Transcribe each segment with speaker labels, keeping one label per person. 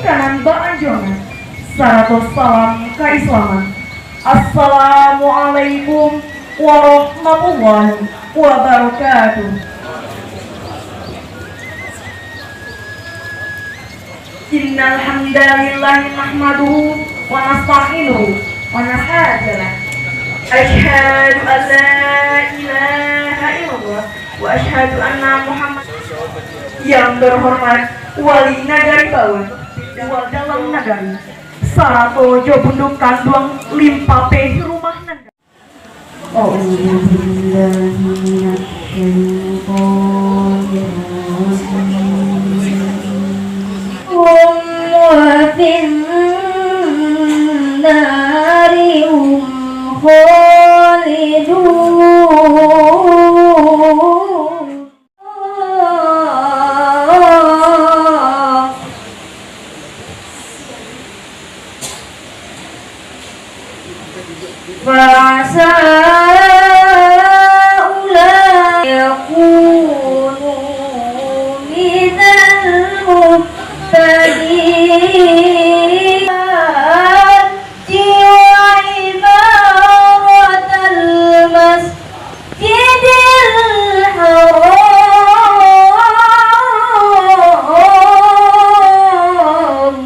Speaker 1: kanan Baanjongan. Saratus salam keislaman. Assalamualaikum warahmatullahi wabarakatuh. Innal hamdalillahi nahmaduhu wa nasta'inuhu wa nasta'dzinuh. Asyhadu an la ilaha illallah wa asyhadu anna Muhammad. Yang terhormat wali nagari Bawang wal dalam nagari Sarato Jobundung Kanduang Limpape rumah nagari.
Speaker 2: فعسى أولئك يكونوا من المهتدين وعمارة المسجد الحرام.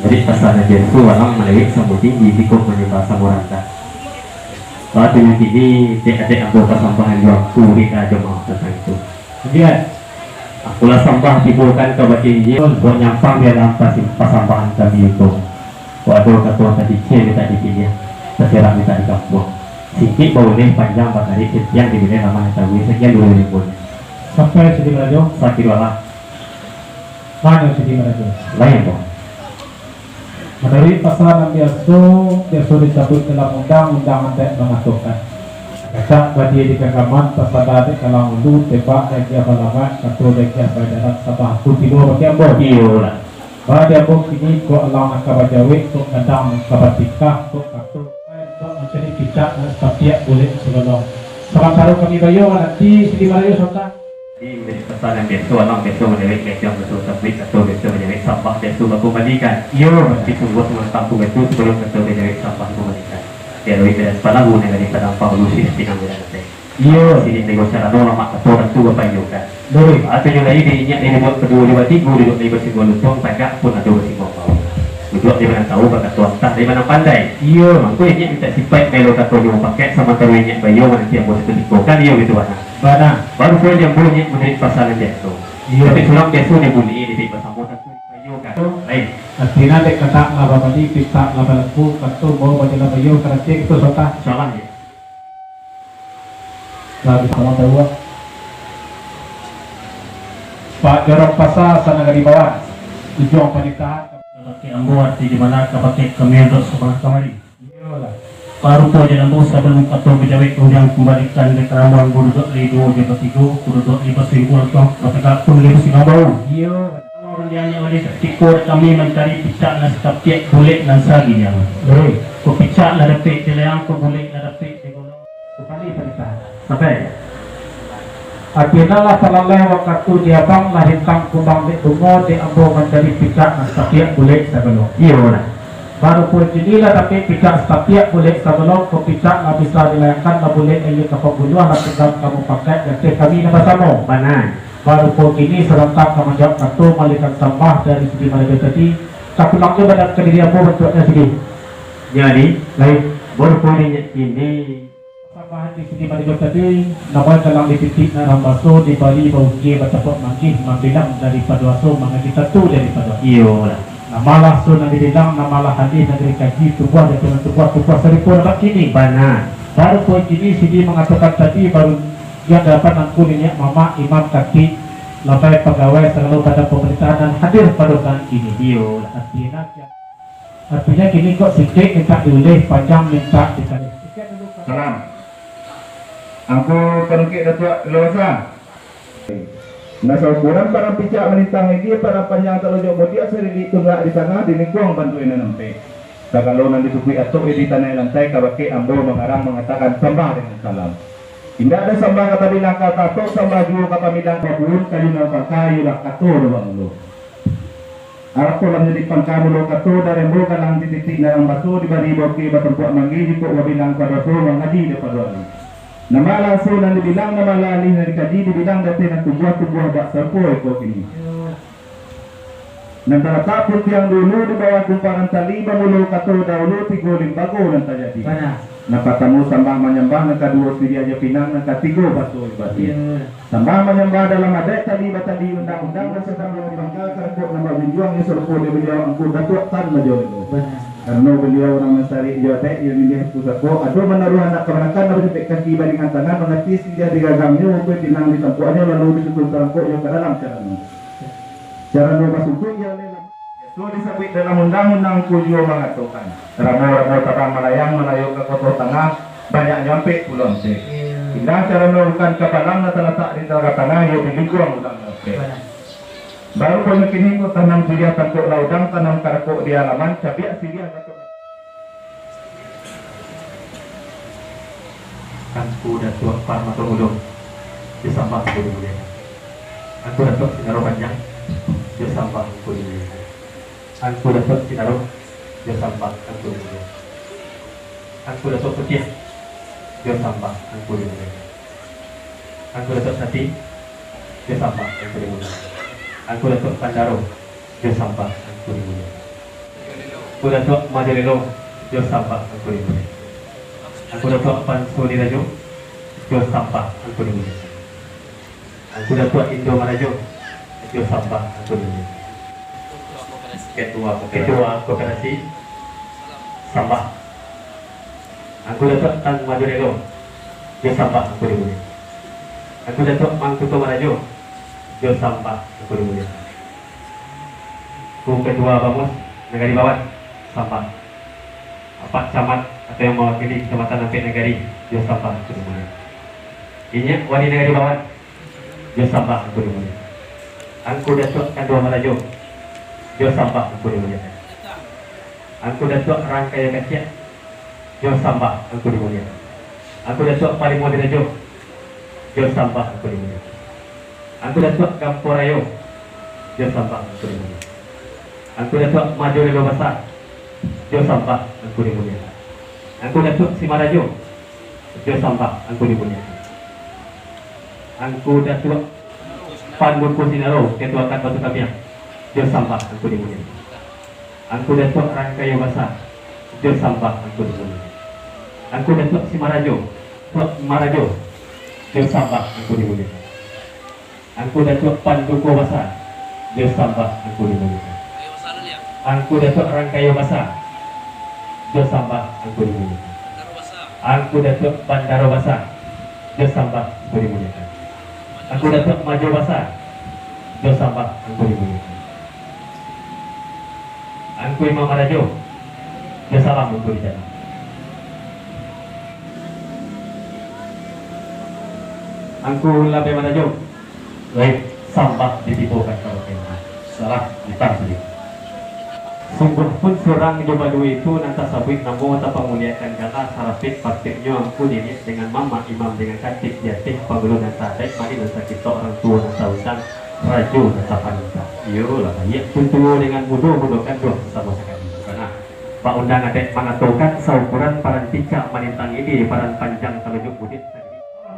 Speaker 3: Jadi pesanan Yesus orang melalui sambut tinggi di kumpulan bahasa Muranda. Saat ini adik-adik anggota sampahan juangku di jemaah tentang itu. Kemudian akulah sampah timbulkan ke batin Yesus buat nyampang di dalam pasambahan kami itu. Waduh ketua tadi minta dipilih, terserah minta digabung. Sikit bau ini panjang bakari yang diberi nama tahu sekian dulu pun.
Speaker 4: Sampai sedih merajo,
Speaker 3: Sakit wala.
Speaker 4: mana sedih merajo?
Speaker 3: Lain pun.
Speaker 4: Menurut pasal 6 biasa disebut dalam undang-undang yang mengaturkan. Kata bagi di kekaman pasal dari kalau ulu tebak dan dia balangan atau dia pada sabah kutido bagi ambo.
Speaker 3: Iya.
Speaker 4: Pada ambo ini ko alam nak bajawe ko kadang kabatika ko kato ko mencari kicak setiap boleh sebelum. Salam taruh kami bayo nanti sedih merajo sontak.
Speaker 3: Di pesanan beso orang beso menjadi yang betul tapi atau beso menjadi sampah beso kembalikan. Iya, ditunggu tentang beso sebelum beso menjadi sampah kembalikan. Ya, lebih dari pada guna dari pada polusi setinggal berada. Iya, sini negosiasi orang mak atau orang tua payukan. Doi, atau yang lain dirinya ini buat kedua lima tiga duduk di bersinggung lutung pajak pun ada bersinggung bau. Duduk di mana tahu bakat tuan tak di mana pandai. Iya, mampu ini minta sipai melo kata dia pakai sama terunya bayo nanti yang buat sedikitkan iya gitu mana.
Speaker 4: Mana?
Speaker 3: Baru saya yang bunyi menjadi pasaran biasa. Iya. Tapi sulam biasa dia bunyi di pasal motor tu bayo kan. Lain.
Speaker 4: Artinya dek kata ngapa badi kita ngapa laku katu mau baca ngapa yo kerja itu sota
Speaker 3: Salah ya.
Speaker 4: lalu sama tahu Pak Jorok Pasar sana di bawah tujuan pernikahan
Speaker 5: Pakai ambo arti di mana pakai kemero sebelah kamari.
Speaker 4: iyalah
Speaker 5: Paru po jangan ambo sebelum atau berjawab kemudian kembalikan ke keramang burudok lido di batigo burudok di basingkul atau pakai pun di basing ambo.
Speaker 4: iya
Speaker 5: Orang yang oleh tikor kami mencari picak nas kaptiak kulit nan sagi yang.
Speaker 4: doi
Speaker 5: Ko picak la dapat dilayang ko kulit la dapat digolong.
Speaker 4: kembali pernikahan
Speaker 3: Sampai.
Speaker 4: artinya lah terlalai waktu dia bang lah hintang kumbang di bungo di ambo mencari picak nas setiap kulit sebelum
Speaker 3: Iya lah.
Speaker 4: baru pun jadilah tapi picak setiap kulit sebelum ko picak lah bisa dilayangkan lah boleh ayo ke pembunuhan lah tinggal kamu pakai jadi kami nama sama
Speaker 3: Banan.
Speaker 4: baru pun kini serentak kamu jawab satu malikan sampah dari segi mereka tadi tak pulang juga dan ke diri apa bentuknya segi
Speaker 3: Jadi, lain. Baru ini
Speaker 4: tambahan di segi mereka tadi nama dalam di titik Rambaso di Bali Bauge Batapok Mangkih Mambilang daripada waso mengaji satu daripada
Speaker 3: iya lah.
Speaker 4: namalah so nanti bilang namalah hadis negeri kaji tubuh dan dengan tubuh seripun dapat kini
Speaker 3: Banan.
Speaker 4: baru poin kini sini mengatakan tadi baru dia dapat nangku minyak mama imam kaki labai pegawai selalu pada pemerintahan dan hadir pada saat ini
Speaker 3: Iya lah.
Speaker 4: artinya kini kok sikit minta diulih panjang minta dikali
Speaker 6: Salam. Aku penukik datuk lewasan. Nasa ukuran para picak menintang lagi para panjang telunjuk mudia sering ditunggak di sana di lingkuang bantuin nanti. Kalau nanti suku atuk di tanah lantai kabake ambo mengarang mengatakan sembah dengan salam. Tidak ada sambah kata bilang kata to sambah juga kata bilang babun kayu nampak kayu lah kato doang lo. Arap ko lang jadi pangkamu lo kato dari mo kalang titik na ang bato di bari boki batong po mangi di po wabilang pada to mangadi de pada ali. Nama langsung nan dibilang nama lali na dikaji dibilang dati na tubuh bak serpoy ko kini. Nantara tapos yang dulu di bawah kumparan tali bamulo kato dahulu tigo limbago nan terjadi. Napatamu sambah menyembah nak kedua sendiri aja pinang nak ketiga baso ibadi. Sambah menyembah dalam adat tali batali undang-undang dan sedang membangga kerekut nama berjuang yang serpo dia beliau angku datuk tan majo itu. Karena beliau orang Mesari Jotek yang dilihat pusako. Aduh menaruh anak kemenakan lalu jepit kaki bandingan tangan mengetis dia di gagangnya untuk pinang di tempuannya lalu disusul terangkut yang ke dalam cara dua masuk yang so disebut dalam undang-undang kujo mengatakan ramo-ramo tabang melayang melayuk ke kota tengah banyak nyampe pulau se. Tidak cara melakukan kapalang terletak di tengah tanah yang dilingkuang udang se. Baru pemikirin ko tanam silia takut laudang tanam karakuk di halaman cabiak silia takut.
Speaker 3: Aku Datuk Parmato Ulum disambah boleh. Aku Datuk Sinaro Panjang disambah boleh. Aku Datuk Sinaro disambah boleh. Aku Datuk Setia disambah boleh. Aku Datuk Sati disambah boleh. Aku Datuk Pandaro disambah boleh. Aku Datuk Majalilo disambah boleh. Aku Datuk Pan Suri Rajo Jos Sampah Aku Dulu. Aku Datuk Indo Marajo Jos Sampah Aku Dulu. Ketua Koperasi Sampah. Aku Datuk Tan Majorelo Jos Sampah Aku Dulu. Aku Datuk Mangkuto Marajo Jos Sampah Aku Dulu. Aku Ketua Bamus Negari Bawat Sampah. Pak Camat atau yang mewakili Kecamatan Ampit Negari Jos Sampah Aku Dulu. Ini Wali Negari Bawat Jos Sampah Aku Dulu. Aku Datuk Kandua Melayu Jos Sampah Aku Dulu. Aku Datuk Rangkaya Kasiak Jos Sampah Aku Dulu. Aku Datuk Palimo Dirajo Jos Sampah Aku Dulu. Aku Datuk Kamporayo Jos Sampah Aku Dulu. Aku Datuk Maju Lelo Besar Jos Sampah Aku Dulu. Aku Datuk Simarajo Jos Sampah Aku Dulu. Aku Datuk Pan Burku Sinaro Ketua Kat Batu Kabiang Jos Sampah Aku Dulu. Aku Datuk Rangkayo Basar Jos Sampah Aku Dulu. Aku Datuk Simarajo Marajo Jos Sampah Aku Dulu. Aku Datuk Pan Burku Basar Jos Sampah Aku Dulu. Aku Datuk Rangkayo Basar Jos Sampah Aku Dulu. Aku Datuk Bandaro Basar Jos Sampah Aku Dulu. Aku Datuk Maju Basar Jos Sampah Aku Dulu. Aku Imam Marajo Jos Salam Aku Dulu. Aku Labe Marajo baik sampah ditipukan kalau kena salah ditang sedikit. Sungguh pun seorang jombalo itu nanti sabit namo tak muliakan kala sarapit praktiknya aku ini dengan mama imam dengan katik jatih pagulu dan sadek mari dan kita orang tua dan sausan rajo dan panita. Yo lah ya tentu dengan mudah kan dua sama sekali karena Pak Undang ada mengatakan saukuran parantica menintang ini paran panjang telunjuk budit.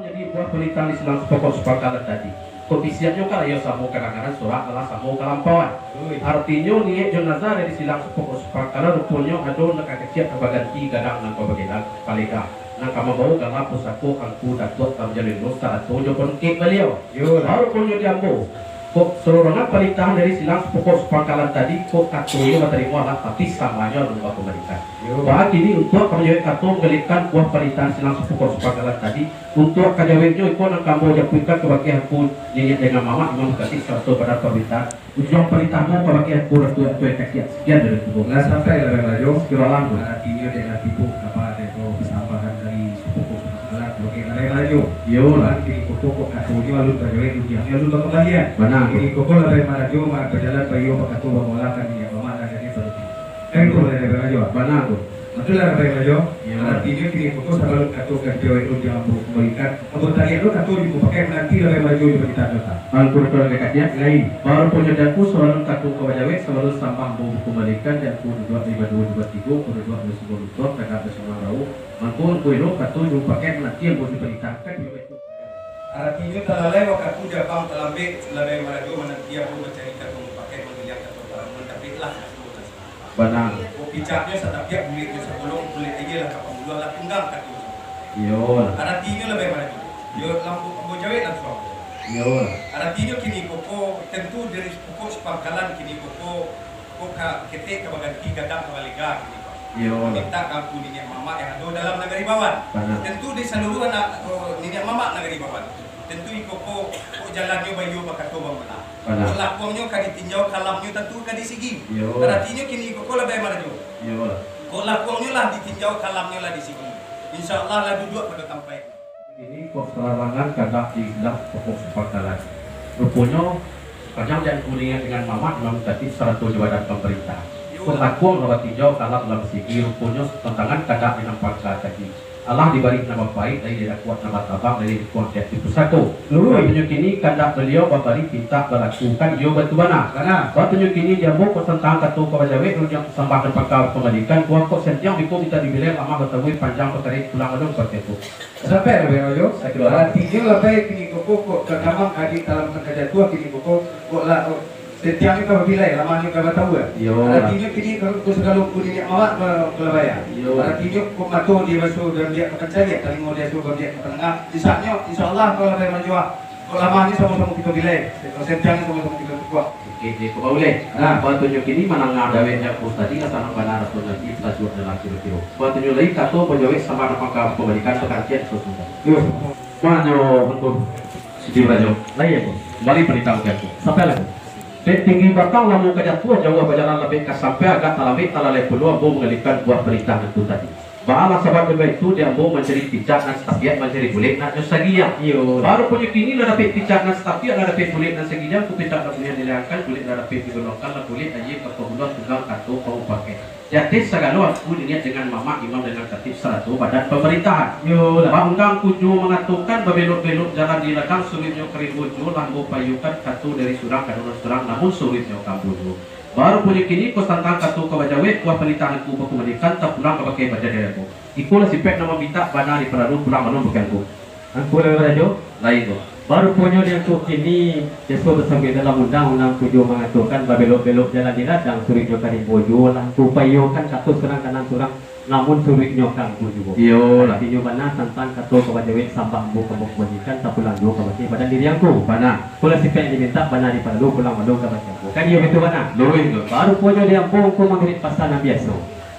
Speaker 5: Jadi buat pelita di silang pokok sepakalan tadi. Kondisinya kalau ya samu kadang-kadang surah adalah samu kelampauan. Artinya niat jenazah dari silang pokok sepakalan rupanya ada nak kecil terbaganti kadang nak bagian palika. Nak kamu bau kalau pusako angku datuk tamjalin nusa atau jopon kek beliau. Baru punya diambil. Kok seluruhnya pelitahan dari silang pokok sepakalan tadi kok katunya terima lah tapi samanya lupa kembalikan. Bahkan ini untuk penjawab katu menggalikan buah pelitahan silang pokok sepakalan tadi untuk kajawabnya itu nak kamu japukan kebagian aku nyanyi dengan mama imam kasih satu pada pelitahan ujung pelitahanmu kebagian aku ratu kasihan sekian dari tubuh.
Speaker 7: Nggak sampai lebih lanjut kiralang artinya dengan tipu apa ada kesabaran dari pokok sepakalan bagaimana lanjut. Yo nanti pokok katunya lalu kajawab ujiannya lalu kembalian.
Speaker 5: Benar.
Speaker 7: Ini pokok lebih maju berjalan bayo pakatu mengolakan dia mama ada di seperti. Kan itu lebih lanjut.
Speaker 5: Benar tu.
Speaker 7: Betul lah kata Rajo.
Speaker 3: Iya.
Speaker 7: Artinya kini fokus kalau kata kerja itu jangan memberikan. Anggota itu kata ibu pakai nanti lebih maju di kita kata.
Speaker 5: Al-Qur'an dekatnya lain. Baru punya daku soalan kaku kawajawe selalu sampah bau kembalikan dan ku dua tiga dua dua tiga ku dua dua sepuluh ton kakak bersama rau. Mangkun ku itu katu jumpa pakai nanti yang mau diberitakan juga itu.
Speaker 7: Artinya talalai waktu Jepang telambe lebih maju mana dia pun mencari kata pakai mengiyak kata orang tapi lah.
Speaker 5: Banang.
Speaker 7: Picaknya setiap bulitnya sebelum bulit aja lah kapal dua lah tunggang kaki.
Speaker 5: Yo.
Speaker 7: Artinya lebih maju. Yo lampu bojawe langsung.
Speaker 5: Yo.
Speaker 7: Artinya kini koko tentu dari pokok sepangkalan kini koko kok ketik kebaganti gadang kebaliga kini.
Speaker 5: Yo.
Speaker 7: Minta kampung nenek mama yang ada dalam negeri Bawan. Tentu di seluruh nenek mama negeri Bawan. Tentu koko kok jalannya bayu bakato bangla. Kok lakuannya kadi tinjau kalamnya tentu kadi sigi. Artinya kini koko lebih maju.
Speaker 5: Yo.
Speaker 7: Kok lakuannya lah ditinjau kalamnya lah di sigi. Insyaallah lah duduk pada tempat.
Speaker 5: Ini kok selarangan kadang dibilang pokok sepangkalan. Rupanya kadang dan kuliah dengan mama memang tadi satu jabatan pemerintah. Pengakuan bahwa tinjau kalah dalam segi rupanya tantangan kadang dengan pangkat tadi. Allah diberi nama baik dari dia kuat nama tabang dari kuat itu satu. Lalu tunjuk ini kadang beliau memberi pinta melakukan yo batu mana. Karena tunjuk ini dia mau tentang katu kawajawe yang sambahkan pakar pemadikan kuat kok sentiang itu kita dibilang lama ketemu panjang perkara pulang ada seperti itu.
Speaker 7: Sampai lebih maju. Artinya lebih kini koko kok terkamang kadi dalam kerja tua kini koko kok lah setiap itu berbilai lama ni kau tahu ya. Artinya kini kalau segala kuliah awak kelebaya. Artinya kau matu dia masuk dan dia akan cari kali mau dia suruh dia tengah. Insya Allah kalau lebih maju. Kalau lama ni sama-sama kita bilai. Kalau setiap ni sama-sama kita kuat.
Speaker 5: Oke, kau boleh. Nah, tunjuk ini mana ngadawe yang tadi asal benar atau nanti stasiun dalam kilo-kilo. Tunjuk lagi kata penjawab sama pakar pemeriksaan pekerjaan sesuatu. Mana untuk sedih rajo. Lain ya, kembali beritahu aku. Sampai lagi. Tinggi batang lamu kejatuhan jauh berjalan lebih ke sampai agak talami talalai peluang mau mengalihkan buah perintah itu tadi. Bahala sahabat itu dia mau mencari pijak dan setapiat mencari kulit nak segiya. Baru punya kini ada dapat pijak dan setapiat ada dapat kulit dan segiya aku pijak dan punya dilakukan kulit ada dapat digunakan lah kulit aja ke pembunuh tunggal kartu kau pakai. Jadi segala aku dilihat dengan mama imam dengan tertib seratu badan pemerintahan. Banggang kuju mengatakan babelok-belok jalan di belakang sulitnya keribuju lambu payukan katu dari surang ke surang namun sulitnya kambuju. Baru punya kini kau tentang katu kawajawe kuah pemerintahan ku pemerintahan tak pulang ke pakai badan diriku. Ikulah sipek nama minta bana di peradu pulang malam bukanku.
Speaker 3: Aku lewat rajo.
Speaker 5: Lain tu.
Speaker 3: Baru punya yang tu kini sesuai bersama dalam undang-undang tujuh mengaturkan babelok-belok jalan di ladang suritnya karibojo lampu payukan katu serang kanan surang namun suritnya kambuju. Artinya mana tentang katu kawajawe sambang bu kebuk bajikan tak pulang dua kabati badan diri aku. Bana. Kula sipek diminta bana di peradu pulang malam kabati aku. Kan iyo betul bana. Baru punya dia pun ku mengirit pasangan biasa.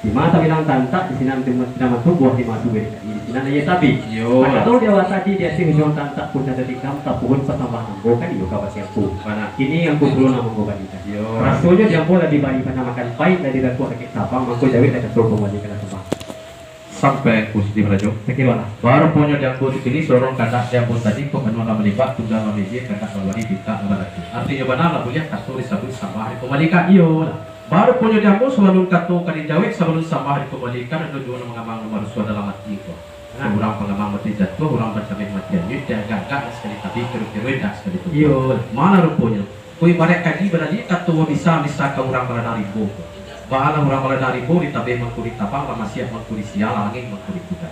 Speaker 3: Di mana bilang tanta di sini nanti nama tu buah di masuk di sini nanya tapi. Kalau dia tadi dia sih hujung tanta pun ada di kam tak pun pertambahan bukan iyo kabati aku. Bana. Ini yang ku perlu nama bukan kita. Rasulnya dia pun lagi bagi makan pahit dari daku sakit sabang aku jawab ada terus pembagian sabang.
Speaker 5: Sampai positif rajo.
Speaker 3: Sekiranya
Speaker 5: Baru punya diangkut di sini sorong kata diangkut tadi kok menolak melibat tunggal memilih kata kembali kita kembali. Artinya benar lah punya kata disebut sama hari kembalikan iyo. Baru punya diangkut sebelum kata kali jawab sebelum sama hari kembalikan ada dua mengamang nomor suara dalam hati itu. Orang pengamang mati jatuh, orang bersamai mati anjir dan gagak sekali tapi kerugian dah sekali itu.
Speaker 3: iyo
Speaker 5: Mana rupanya? Kui barek kaji berarti kata bisa ke orang pada ribu. Bahala orang pada ribu ditabeh mengkulit tapang lama siap mengkulit sial angin mengkulit kita.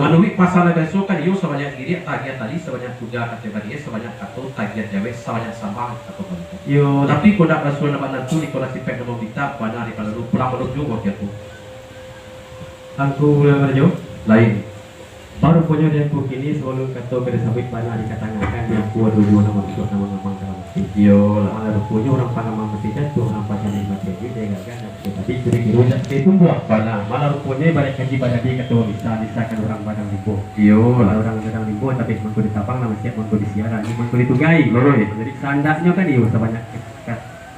Speaker 5: Manui masalah besok kan yo sebanyak diri tagihan tadi sebanyak juga kategori sebanyak katu tagihan jawab sebanyak sama atau begitu. Tapi kuda rasul nama nanti di kolasi pek nomor kita pada hari pada lu pulang belum juga gitu.
Speaker 3: aku rajo.
Speaker 5: Lain.
Speaker 3: Baru punya dia ku kini sebelum kata pada sabit bana dikatakan dia ku dulu nama itu nama ngomong dalam mesti. Malah punya orang panama mesti jatuh orang panjang mati dia gagal tapi kira-kira itu buah bana. Malah punya balik kaji pada dia kata bisa kan orang padang ribu. Orang padang ribu tapi mangku di tapang nama siap mangku di siaran ini mangku di tugai. Jadi sandaknya kan iyo sebanyak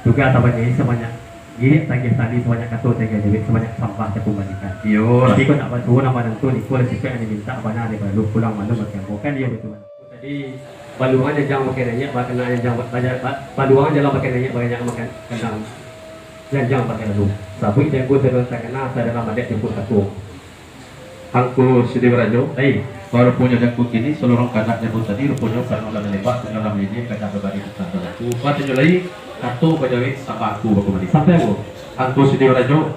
Speaker 3: tugas sebanyak sebanyak gini tagih tadi sebanyak katu tagih duit sebanyak sampah saya kembalikan. Tapi kau nak bantu nama nantu ni kau resip yang diminta mana dia baru pulang malam macam bukan dia betul. Tadi baluan jangan makan banyak bahkan jangan banyak baluan jangan makan banyak makan kandang dan jangan pakai lalu sabui yang gue terus terkena saya dalam adat yang aku
Speaker 5: Angku Sidi Berajo,
Speaker 3: baik
Speaker 5: baru punya jangkut ini seluruh kanak jangkut tadi rupanya karena dalam lebat dalam ini kanak berbagi tentang aku. Pada julai kartu pejawi sama aku bakumani.
Speaker 3: sampai aku
Speaker 5: Angku Sidi Berajo,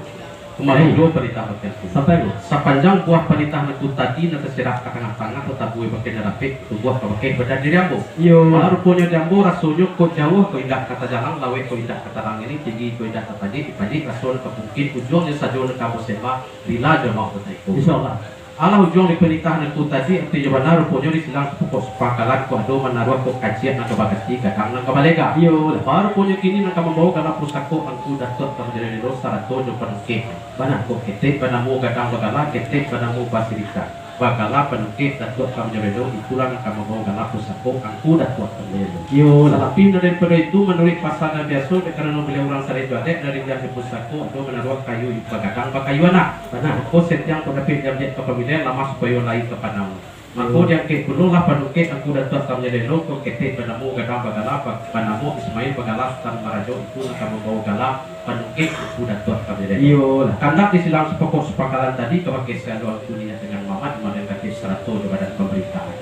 Speaker 5: kemarin dua perintah berkaitan.
Speaker 3: sampai aku
Speaker 5: Sepanjang buah perintah itu tadi nak terserah ke tengah-tengah tetap gue pakai nerapik tu buah pakai badan diri ambo.
Speaker 3: yo
Speaker 5: Baru punya jambu rasanya kok jauh kau indah kata jalan lawe kau indah kata lang ini tinggi kau indah kata padi rasul ke bukit ujungnya saja nak kamu sembah bila jemaah itu.
Speaker 3: insyaallah
Speaker 5: Ala ujung di pernikahan itu tadi artinya benar rupanya di silang pokok sepakalan ku ado menaruh kok kajian atau bagasi kadang nak kabalega.
Speaker 3: yo
Speaker 5: Baru punya kini nak membawa karena pusako angku datot kamu jadi dosa atau jopan ke. Mana kok ketik panamu kadang bagala ketik panamu basirika. Bagala penuke datot kamu jadi do itulah nak membawa karena pusako angku datot kamu jadi.
Speaker 3: yo
Speaker 5: Tapi daripada itu menurut pasangan biasa karena beliau orang sare jadek dari dia pusako atau menaruh kayu bagadang kayu anak. Mana kok setiap kau dapat jam-jam kepemilian lama supaya lain kepanamu. Maka dia ke perlu lah panuke aku datot kamu jadi do kok ketik panamu gadang bagala panamu Ismail bagala tan marajo itu nak membawa gala panuke aku datot kamu jadi.
Speaker 3: yo
Speaker 5: Kandak di silang sepokok sepakalan tadi kepakai seluruh dunia dengan Muhammad mendekati 100 badan pemerintahan.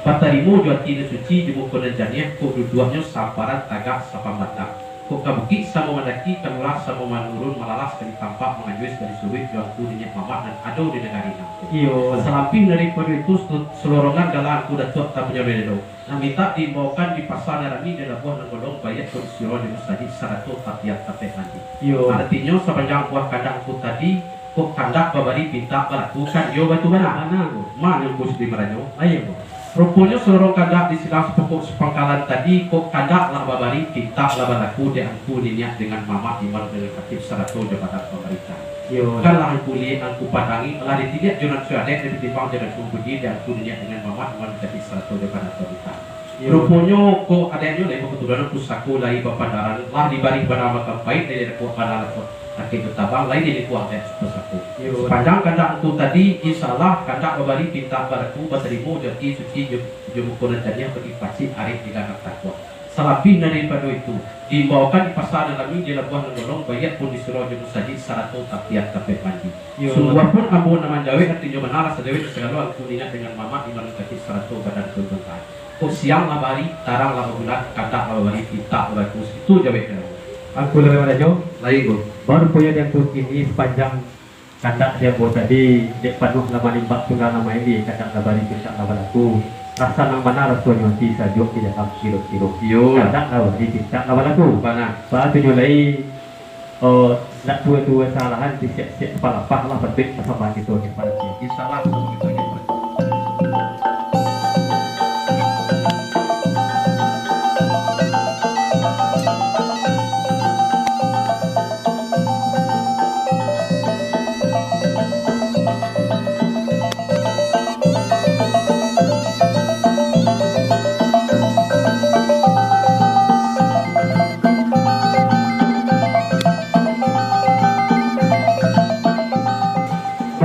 Speaker 5: Patarimu jual ini suci di buku dan kok duduanya samparan tagak sapamata. Kok kabuki sama mendaki kanulah sama menurun malalas dari tampak mengajuis dari sulit jual dunia Muhammad dan ado di negara ini.
Speaker 3: yo
Speaker 5: Selamping daripada itu selorongan galah aku datuk tak punya bedo. Nah minta dibawakan di pasar Narani dan buah nanggodong bayat kursiron di masjid 100 tapiat tapi nanti.
Speaker 3: yo
Speaker 5: Artinya sepanjang buah kandang aku tadi kok kandak babari pinta melakukan yo batu mana mana bos di merajo ayo rupanya seluruh kandak di silang pokok sepangkalan tadi kok kandak lah babari pinta lah balaku di angku niat dengan mama iman dengan katib 100 jabatan pemerintah
Speaker 3: yo
Speaker 5: kan lah angku lihat angku padangi lah ditidak jonan suadet dari timbang jonan kumpudi dan angku niat dengan mama iman katib 100 jabatan pemerintah. Rupanya kok adanya lah kebetulan pusako lai bapandaran lah dibari bernama kampait dari kuah pandaran Aki ketabang lain ini kuah dan pusako. Sepanjang kandak itu tadi insyaallah kandak babari pinta baraku baterimu jadi suci jumukunan dan bagi pasti arif di dalam takwa. Selebih daripada itu dibawakan di pasar dalam ini di buah nangolong bayat pun disuruh jemu saji 100 tapiat tapi mandi. Sungguh pun abu nama jawe artinya benar sedawe segala aku niat dengan mama iman kaki 100 badan tuntutan. Kok siang labari tarang lababulat kandak labari pinta baraku itu jawe kan.
Speaker 3: aku lebih merajo
Speaker 5: Lain bu.
Speaker 3: baru punya jangkut ini sepanjang kandak dia buat tadi dek penuh nama limbak tunggal nama ini kandak labari pinta labari aku rasa nang mana rasanya nanti sajuk di dalam kilo-kilo
Speaker 5: Yo.
Speaker 3: kandak labari pinta labari aku
Speaker 5: Mana?
Speaker 3: baru nyulai nak dua-dua salahan di siap-siap kepala pak lah berbeda sama itu yang pada dia
Speaker 5: Insyaallah begitu aja.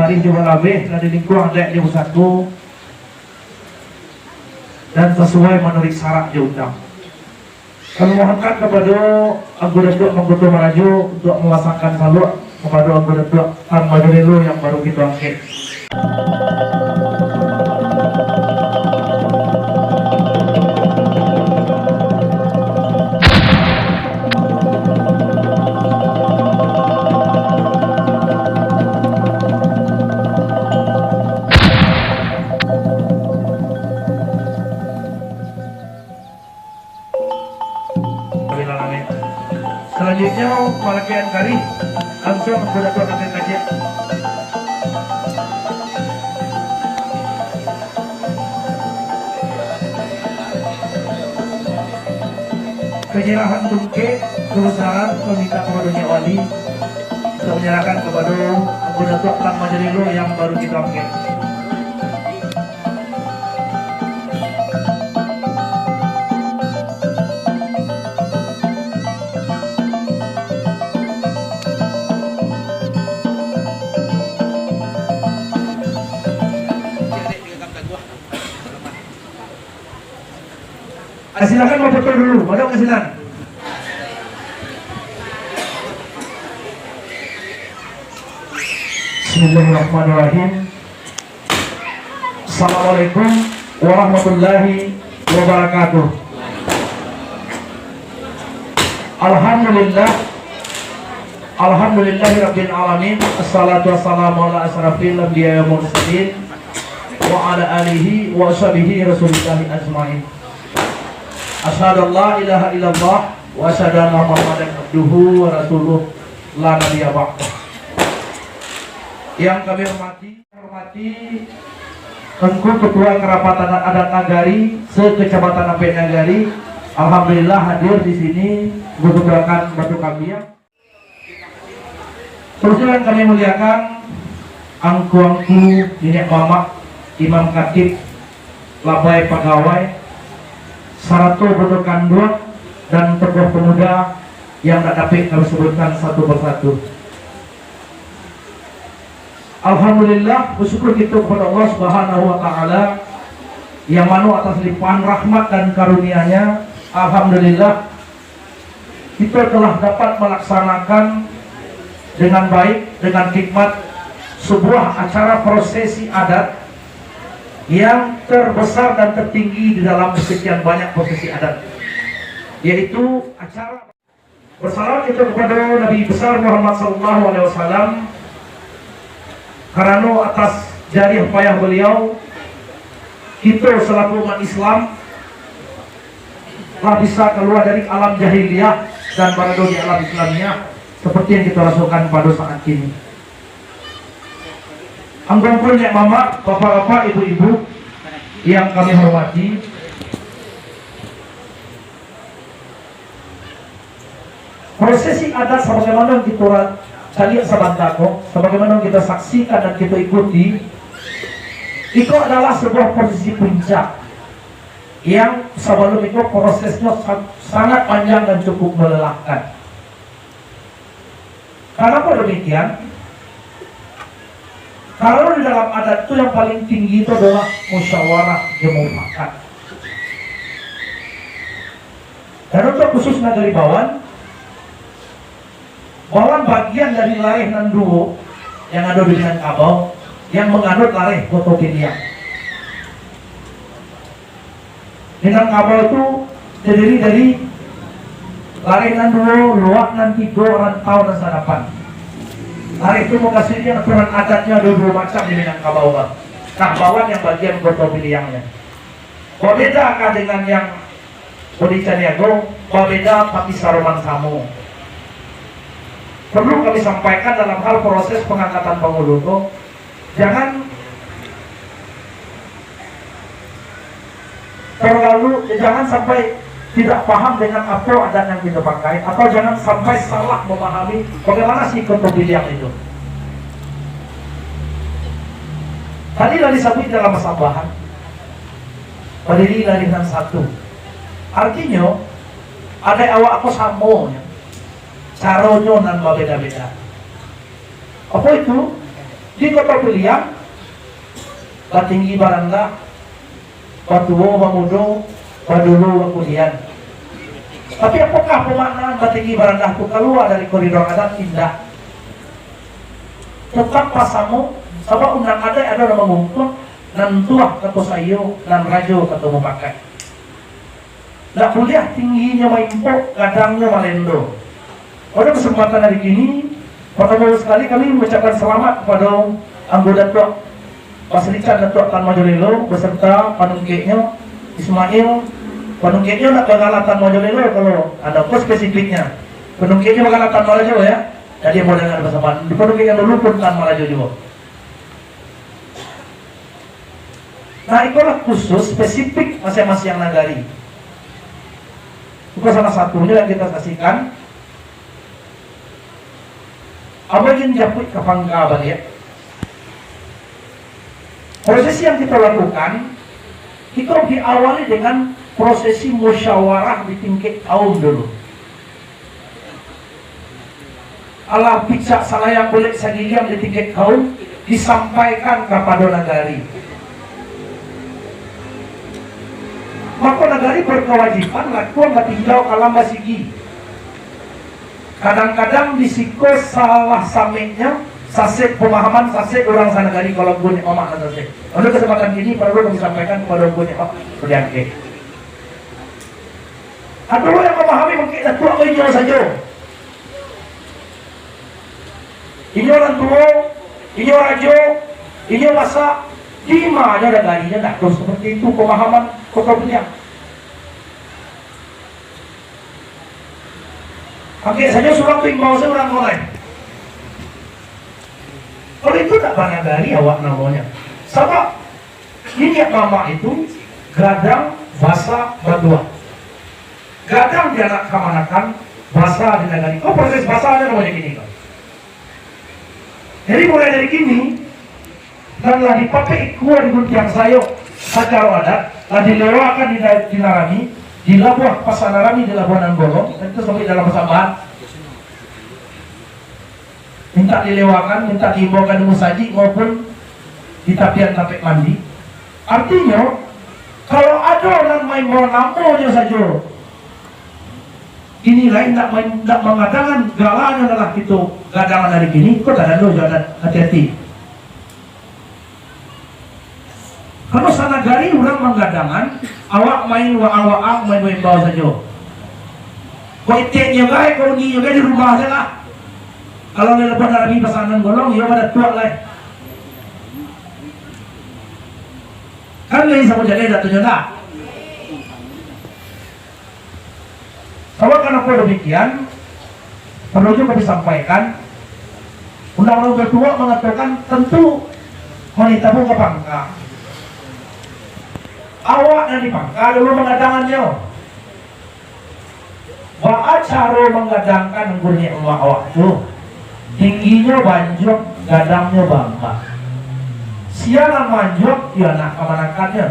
Speaker 8: Mari coba labeh dari lingkungan dek jauh satu dan sesuai menurut syarat diundang. Kami mohonkan kepada anggota dua anggota merajo untuk melaksanakan salur kepada anggota dua Kang Majurilu yang baru kita angkat. Selanjutnya Malakian Kari langsung anggota dua angkat kajian. Penyerahan tungke kebesaran meminta kepada Wali untuk menyerahkan kepada anggota dua Kang Majurilu yang baru kita angkat. Silakan mau foto dulu, mau dong silakan. Bismillahirrahmanirrahim. Assalamualaikum warahmatullahi wabarakatuh. Alhamdulillahirabbil alamin. Assalatu wassalamu ala asrafil anbiya'i wal mursalin wa ala alihi wa sahbihi rasulillahi ajmain. Asyhadu an la ilaha illallah wa asyhadu anna Muhammadan abduhu wa rasuluh la nabiyya ba'dah. Yang kami hormati Engku Ketua Kerapatan Adat Nagari se-Kecamatan Ampek Nagari, alhamdulillah hadir di sini mengucapkan batu kambiang. Terus yang kami muliakan angku-angku nenek mama, imam khatib, labai pegawai, sarato bodoh kandung dan tokoh pemuda yang tak dapat kami sebutkan satu persatu. Alhamdulillah, bersyukur kita kepada Allah Subhanahu wa taala yang mana atas limpahan rahmat dan karunia-Nya, alhamdulillah kita telah dapat melaksanakan dengan baik, dengan hikmat sebuah acara prosesi adat yang terbesar dan tertinggi di dalam sekian banyak prosesi adat, yaitu acara bersalawat kita kepada Nabi besar Muhammad SAW, karena atas jerih payah beliau kita selaku umat Islam telah bisa keluar dari alam jahiliyah dan berada di alam Islamiyah seperti yang kita rasakan pada saat ini. Anggung nek mama, bapak-bapak, ibu-ibu yang kami hormati, prosesi adat sebagaimana kita kalian sabantako, sebagaimana kita saksikan dan kita ikuti, itu adalah sebuah posisi puncak yang sebelum itu prosesnya sangat panjang dan cukup melelahkan. Kenapa demikian? Kalau di dalam adat itu yang paling tinggi itu adalah musyawarah mufakat. Dan untuk khusus Nagari Bawan bagian dari lareh Nanduo yang ada di Minangkabau yang menganut lareh Kotopiliang. Minangkabau itu terdiri dari lareh Nanduo, Luak, Nantigo, Rantau, dan Sadapan. Lareh itu menghasilkan aturan adatnya ada 2 macam di Minangkabau. Kahbawan yang bagian Kotopiliangnya. Berbedakah dengan yang Bodicaniago? Berbeda tapi Saruman Samu. Perlu kami sampaikan dalam hal proses pengangkatan Panguluto, jangan sampai tidak paham dengan apa adat yang kita pakai, atau jangan sampai salah memahami bagaimana sih Kotopiliang itu. Tadi dari sapi dalam masabahan berdiri dari dengan satu, artinya ada awak aku samonya, caranya nan berbeda-beda. Apa itu? Di Kotopiliang batinggi baranda, batuwo bamudo, badulu bakulian. Tapi apakah pemaknaan batinggi baranda itu keluar dari koridor adat? Tidak. Tetap pasamu, sabab undang adat ada nama ngumpul, nan tuah kata sayo, nan rajo kata pakai. Tak boleh tingginya maimpok, kadangnya malendo. Pada kesempatan hari ini, pertama sekali kami mengucapkan selamat kepada anggota Tuak Pasrican dan Tuak Tan Majolelo beserta panungkeknya Ismail. Panungkeknya nak bagalah Tan Majolelo kalau ada apa spesifiknya. Panungkeknya bagalah Tan Malajo ya. Jadi mau dengar bersama. Di panungkeknya dulu pun Tan Malajo juga. Nah itulah khusus spesifik masing-masing nagari. Itu salah satunya yang kita saksikan. Abagin japut kapangkaban ya. Prosesi yang kita lakukan itu diawali dengan prosesi musyawarah di tingkat kaum dulu. Allah picak salah yang boleh sagiliam di tingkat kaum disampaikan kepada nagari. Maka nagari berkewajiban lakukan batinjau kalam basigi. Kadang-kadang disiko salah samenya sasek pemahaman sasek orang sanagari kalau gue omak dan sasek. Untuk kesempatan ini perlu kami sampaikan kepada gue omak berjangkit. Atau yang memahami mungkin tua inyo saja. Inyo orang tua, inyo rajo, inyo masa, di mana ada garinya tak terus seperti itu pemahaman kota punya. Oke saja surang timbau saya orang mulai. Kalau itu tak banyak dari awak namanya. Sama ini mama itu gadang basa badua. Gadang dia nak kamanakan basa di negara. Oh proses basanya namanya gini kan. Jadi mulai dari gini dan lah dipakai kuah di guntiang sayo secara adat lah dilewakan di Narani di Labuan Pasar Narani di Labuan Bolong dan itu sampai dalam persamaan minta dilewakan, minta dibawakan musaji maupun di tapian-tapian mandi. Artinya kalau ada orang main bawa namanya saja ini lain tak mengatakan galanya adalah itu gadangan dari gini kok tak ada lo jangan hati-hati. Kalau sanagari orang menggadangan awak main awak main bawa saja. Kau itiknya guys, kau ni juga di rumah saja lah. Kalau lepas dari pesanan golong, ia pada tua lah. Kan lagi sama jadi tak tunjuk tak? Kalau kenapa demikian, perlu juga disampaikan. Undang-undang kedua mengatakan tentu wanita pun ke pangka. Awak dan di pangka dulu mengadangannya. Ba'a cara menggadangkan gurnya awak tu. Tingginya banjok, gadangnya bangka. Sianan manjok, ia nak kamanakannya.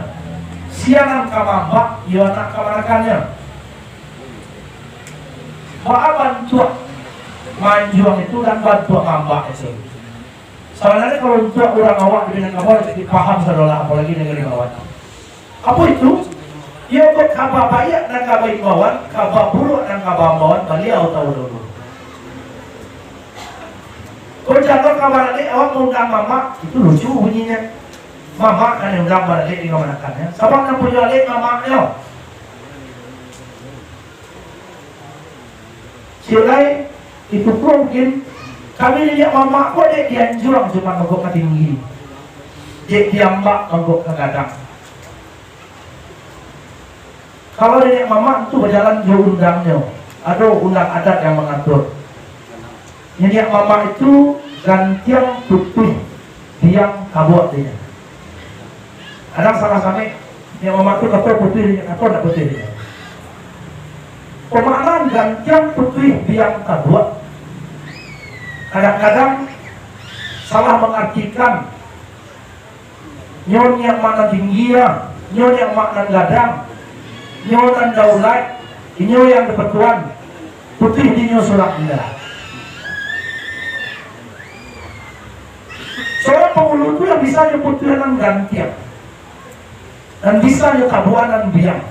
Speaker 8: Sianan kamambak, ia nak kamanakannya. Ba'a bantuak manjok itu dan bantuak mambak itu. Sebenarnya kalau untuk orang awak dengan kabar jadi paham saudara apalagi negeri awak. Apa itu? Ia buat kabar baik dan kabar imbauan, kabar buruk dan kabar imbauan, beliau tahu dulu. Kalau jatuh kabar adik awak mengundang mama, itu lucu bunyinya. Mama kan yang undang balik di kamanakannya. Sabang yang punya adik mamanya. Silai itu pun mungkin kami lihat mama kok dek dianjurang cuma menggok ke tinggi. Dek diambak menggok ke gadang. Kalau lihat mama itu berjalan jauh undangnya. Ada undang adat yang mengatur. Nenek mama itu gantian putih tiang kabuat dia. Ada sama-sama nenek mama itu kata putih atau tidak putih dia. Pemaknaan gantian putih tiang kabuat kadang-kadang salah mengartikan nyon yang makna tinggi ya, nyon yang makna gadang, nyon yang daulat, nyon yang kepetuan, putih di nyon surat indah. Seorang penghulu itu yang bisa nyebutkan gantian dan bisa nyekabuan dan biang.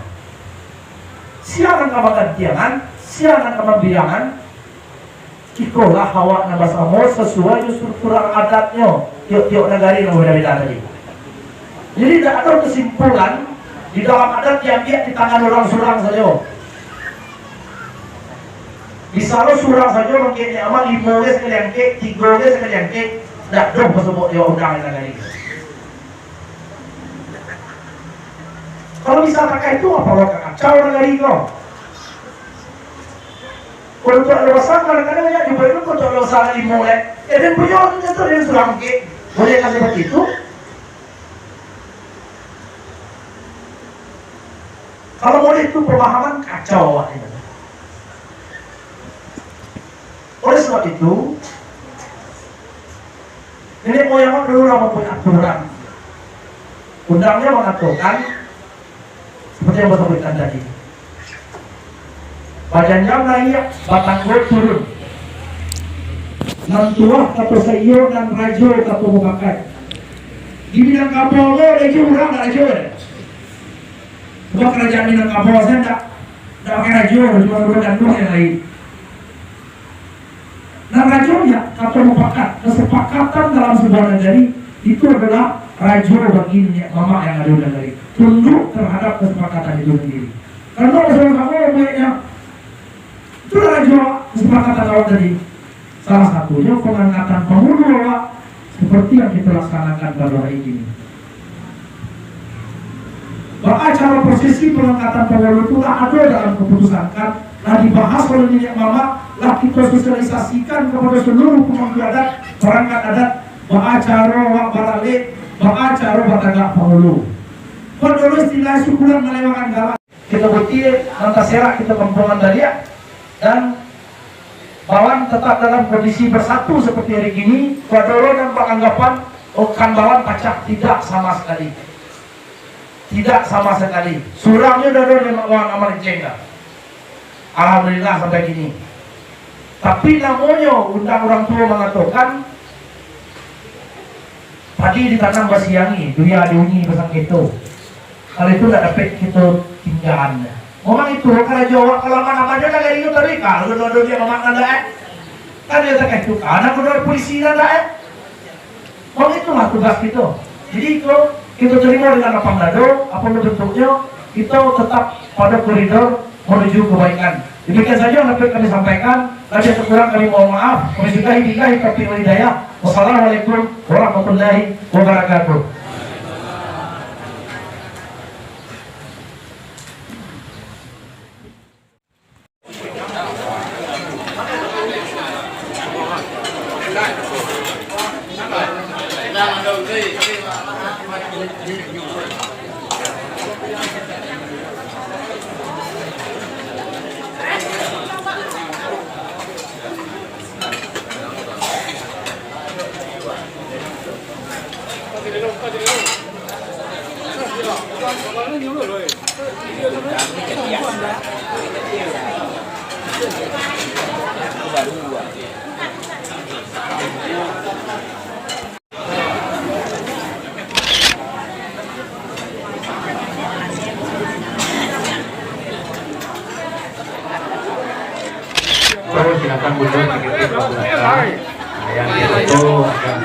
Speaker 8: Siaran kama gantiangan, siaran kama biangan. Ikolah hawa nama samo sesuai struktur adatnya tiap-tiap negara yang berbeda tadi. Jadi tidak ada kesimpulan di dalam adat yang dia di tangan orang surang saja. Misalnya surang saja mungkin amal 5 sekali yang kek, 3 sekali yang kek. Tak dong tersebut dia undang negara ini. Kalau bisa pakai itu apa lo kacau negara ini kok? Kalau untuk lepasan kadang-kadang ya dibuat itu untuk lepasan dimulai. Dan punya orangnya itu yang sudah mungkin boleh kan seperti itu. Kalau boleh itu pemahaman kacau awak ini. Oleh sebab itu ini moyang dulu orang mempunyai aturan. Undangnya mengaturkan seperti yang saya berikan tadi. Badannya naik, batang gue turun. Nan tua atau sayo dan rajo atau bukakan. Di bidang kapolnya rajo orang tak rajo. Sebab kerajaan bidang kapol saya tak pakai rajo, cuma gandum yang lain. Nan rajo ya atau mufakat. Kesepakatan dalam sebuah negeri itu adalah rajo bagi nenek mama yang ada di negeri. Tunduk terhadap kesepakatan itu sendiri. Karena usaha kamu banyak itu rajo kesepakatan awal tadi. Salah satunya pengangkatan penghulu seperti yang kita laksanakan pada hari ini. Bahwa acara prosesi pengangkatan penghulu itu ada dalam keputusan kan, dibahas oleh nenek mama, kita sosialisasikan kepada seluruh pemangku adat, perangkat adat, bahwa acara wak baralik, bahwa acara batagak penghulu. Kalau dulu istilah syukuran melewatkan galak, kita bukti nanti serak kita kampungan dalia dan Bawan tetap dalam kondisi bersatu seperti hari ini. Wadoro dan beranggapan kan Bawan pacak tidak sama sekali. Tidak sama sekali. Surangnya Doro yang Bawan amal jengga. Alhamdulillah sampai gini. Tapi namanya undang orang tua mengatakan padi ditanam basiangi, dunia diunyi besang itu. Kalau itu tidak dapat kita tinggalan. Memang itu karena Jawa kalau mana-mana dari itu tadi kalau dua dia memang ada kan dia tak itu karena kedua polisi ada memang itulah tugas kita. Jadi kalau kita terima dengan lapang dado apa bentuknya kita tetap pada koridor menuju kebaikan. Demikian saja yang dapat kami sampaikan. Ada kurang kami mohon maaf. Kami sudahi billahi taufiq wal hidayah. Wassalamualaikum warahmatullahi wabarakatuh.
Speaker 3: Silakan mundur sedikit yang itu akan